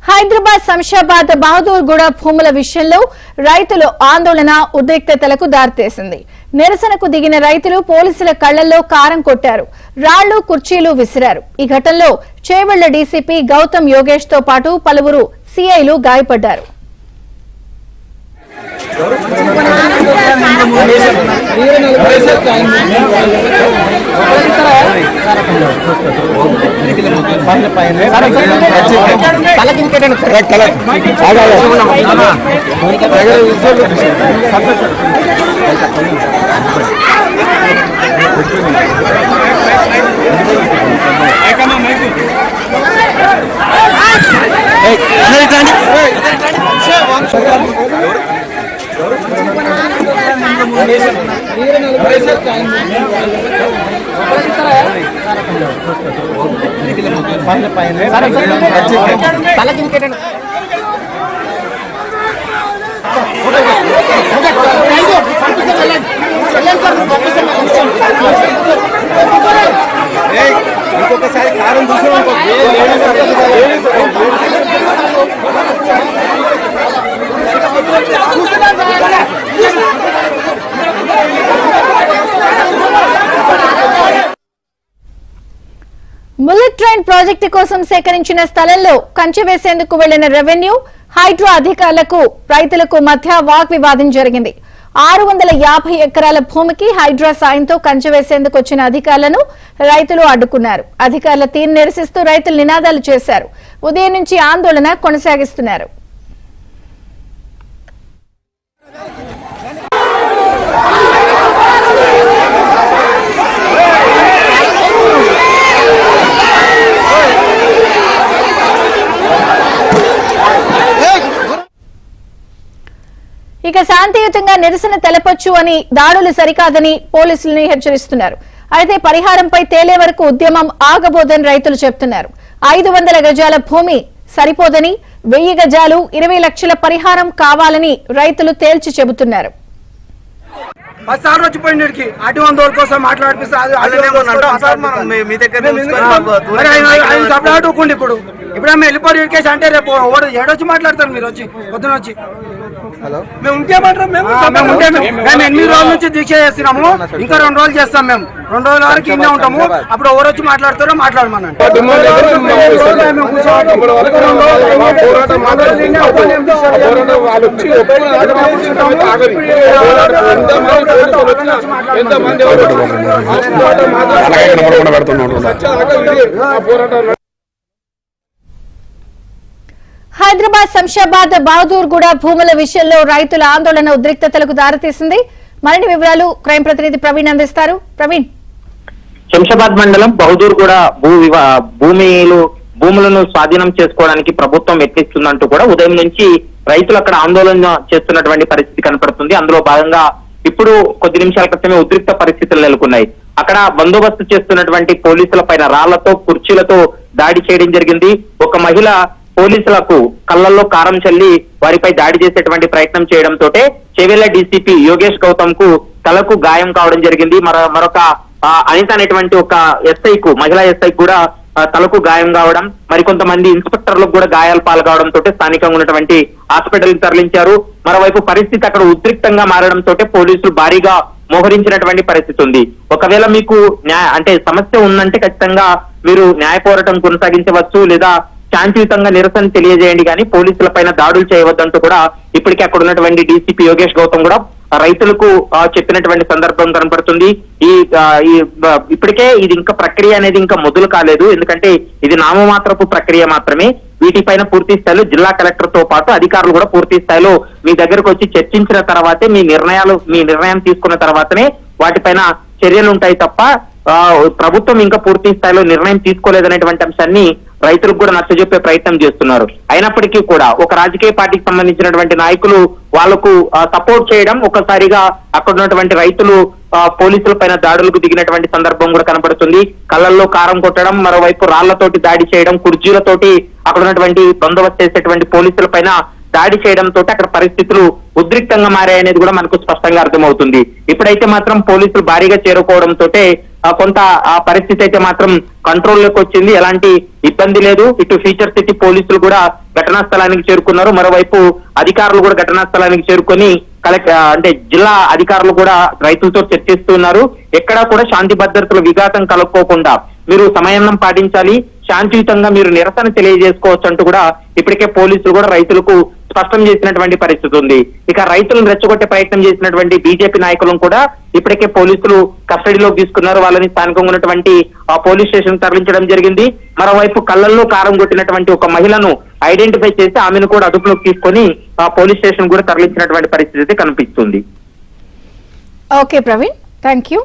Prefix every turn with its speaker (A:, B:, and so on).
A: హైదరాబాద్ శంషాబాద్ బహదూర్గూడ భూముల విషయంలో రైతులు ఆందోళన ఉద్రిక్తతలకు దారితీసింది. నిరసనకు దిగిన రైతులు పోలీసుల కళ్లల్లో కారం కొట్టారు, రాళ్లు కుర్చీలు విసిరారు. ఈ ఘటనలో చేవెళ్ల డీసీపీ గౌతమ్ యోగేష్ తో పాటు పలువురు సీఐలు గాయపడ్డారు.
B: ఇంకొకసారి కారం
A: బుల్లెట్ ట్రైన్ ప్రాజెక్టు కోసం సేకరించిన స్థలంలో కంచె వేసేందుకు వెళ్లిన రెవెన్యూ, హైడ్రా అధికారులకు రైతులకు మధ్య వాగ్వివాదం జరిగింది. 650 ఎకరాల భూమికి హైడ్రా సాయంతో కంచె వేసేందుకు వచ్చిన అధికారులను రైతులు అడ్డుకున్నారు. అధికారుల తీరు నిరసిస్తూ రైతులు నినాదాలు చేశారు. ఉదయం నుంచి ఆందోళన కొనసాగిస్తున్నారు. ఇక శాంతియుతంగా నిరసన తెలపొచ్చు అని, దాడులు సరికాదని పోలీసులను హెచ్చరిస్తున్నారు. అయితే పరిహారంపై తేలే వరకు ఉద్యమం ఆగబోదని రైతులు చెబుతున్నారు. 500 గజాల భూమి సరిపోదని, 1000 గజాలు 20 లక్షల పరిహారం కావాలని రైతులు తేల్చి చెబుతున్నారు.
B: కోసం మాట్లాడిపిస్తారు. ఇప్పుడు వెళ్ళిపోయి ఇరికేసి అంటే రేపు ఏడొచ్చి మాట్లాడతారు. మీరు వచ్చి పొద్దున వచ్చి మేము ఇంకేమంటారు? మేము 8 రోజుల నుంచి దీక్ష చేస్తున్నాము. ఇంకా 2 రోజులు చేస్తాం. మేము 2 రోజుల వరకు ఇన్నే ఉంటాము. అప్పుడు ఎవరు వచ్చి మాట్లాడతారో మాట్లాడమనండి.
A: హైదరాబాద్ శంషాబాద్ బహదూర్గూడ భూముల విషయంలో రైతుల ఆందోళన ఉద్రిక్తతలకు దారితీసింది. మరిన్ని వివరాలు క్రైమ్ ప్రతినిధి ప్రవీణ్ అందిస్తారు. ప్రవీణ్,
C: శంషాబాద్ మండలం బహదూర్గూడ భూములను స్వాధీనం చేసుకోవడానికి ప్రభుత్వం యత్నిస్తుందంటూ కూడా ఉదయం నుంచి రైతులు అక్కడ ఆందోళన చేస్తున్నటువంటి పరిస్థితి కనపడుతుంది. అందులో భాగంగా ఇప్పుడు కొద్ది నిమిషాల క్రితమే ఉద్రిక్త పరిస్థితులు నెలకొన్నాయి. అక్కడ బందోబస్తు చేస్తున్నటువంటి పోలీసుల పైన రాళ్లతో, కుర్చీలతో దాడి చేయడం జరిగింది. ఒక మహిళ పోలీసులకు కళ్లల్లో కారం చల్లి వారిపై దాడి చేసేటువంటి ప్రయత్నం చేయడంతో చేవెళ్ల డీసీపీ యోగేష్ గౌతమ్ కు తలకు గాయం కావడం జరిగింది. మరొక అనిత అనేటువంటి ఒక ఎస్ఐకు, మహిళా ఎస్ఐ కూడా తలకు గాయం కావడం, మరికొంతమంది ఇన్స్పెక్టర్లకు కూడా గాయాలు పాల్గొవడంతో స్థానికంగా ఉన్నటువంటి హాస్పిటల్ తరలించారు. మరోవైపు పరిస్థితి అక్కడ ఉద్రిక్తంగా మారడంతో పోలీసులు భారీగా మోహరించినటువంటి పరిస్థితి ఉంది. ఒకవేళ మీకు అంటే సమస్య ఉందంటే ఖచ్చితంగా మీరు న్యాయ పోరాటం కొనసాగించవచ్చు, లేదా శాంతియుతంగా నిరసన తెలియజేయండి, కానీ పోలీసుల పైన దాడులు చేయవద్దంటూ కూడా ఇప్పటికే అక్కడ ఉన్నటువంటి డీసీపీ యోగేష్ గౌతమ్ కూడా రైతులకు చెప్పినటువంటి సందర్భం కనపడుతుంది. ఇప్పటికే ఇది ఇంకా ప్రక్రియ అనేది ఇంకా మొదలు కాలేదు. ఎందుకంటే ఇది నామమాత్రపు ప్రక్రియ మాత్రమే. వీటిపైన పూర్తి స్థాయిలో జిల్లా కలెక్టర్ తో పాటు అధికారులు కూడా పూర్తి స్థాయిలో మీ దగ్గరకు వచ్చి చర్చించిన తర్వాతే మీ నిర్ణయం తీసుకున్న తర్వాతనే వాటిపైన చర్యలు ఉంటాయి తప్ప ప్రభుత్వం ఇంకా పూర్తి స్థాయిలో నిర్ణయం తీసుకోలేదనేటువంటి అంశాన్ని రైతులకు కూడా నచ్చజెప్పే ప్రయత్నం చేస్తున్నారు. అయినప్పటికీ కూడా ఒక రాజకీయ పార్టీకి సంబంధించినటువంటి నాయకులు వాళ్లకు సపోర్ట్ చేయడం, ఒకసారిగా అక్కడ ఉన్నటువంటి రైతులు పోలీసుల పైన దాడులకు దిగినటువంటి సందర్భం కూడా కనపడుతుంది. కళ్ళల్లో కారం కొట్టడం, మరోవైపు రాళ్లతోటి దాడి చేయడం, కుర్చీలతోటి అక్కడ ఉన్నటువంటి బందోబస్తు చేసేటువంటి పోలీసుల పైన దాడి చేయడంతో అక్కడ పరిస్థితులు ఉద్రిక్తంగా మారాయనేది కూడా మనకు స్పష్టంగా అర్థమవుతుంది. ఇప్పుడైతే మాత్రం పోలీసులు భారీగా చేరుకోవడంతో కొంత ఆ పరిస్థితి అయితే మాత్రం కంట్రోల్లోకి వచ్చింది. ఎలాంటి ఇబ్బంది లేదు. ఇటు ఫ్యూచర్ సిటీ పోలీసులు కూడా ఘటనా స్థలానికి చేరుకున్నారు. మరోవైపు అధికారులు కూడా ఘటనా స్థలానికి చేరుకొని అంటే జిల్లా అధికారులు కూడా రైతులతో చర్చిస్తున్నారు. ఎక్కడా కూడా శాంతి భద్రతలు విఘాతం కలుపుకోకుండా మీరు సమన్వయం పాటించాలి, శాంతియుతంగా మీరు నిరసన తెలియజేసుకోవచ్చు అంటూ కూడా ఇప్పటికే పోలీసులు కూడా రైతులకు స్పష్టం చేసినటువంటి పరిస్థితి ఉంది. ఇక రైతులను రెచ్చగొట్టే ప్రయత్నం చేసినటువంటి బీజేపీ నాయకులను కూడా ఇప్పటికే పోలీసులు కస్టడీలోకి తీసుకున్నారు. వాళ్ళని స్థానికంగా ఉన్నటువంటి పోలీస్ స్టేషన్ తరలించడం జరిగింది. మరోవైపు కళ్ళల్లో కారం కొట్టినటువంటి ఒక మహిళను ఐడెంటిఫై చేసి ఆమెను కూడా అదుపులోకి తీసుకొని పోలీస్ స్టేషన్ కూడా తరలించినటువంటి పరిస్థితి అయితే కనిపిస్తుంది.
A: Okay Praveen, thank you.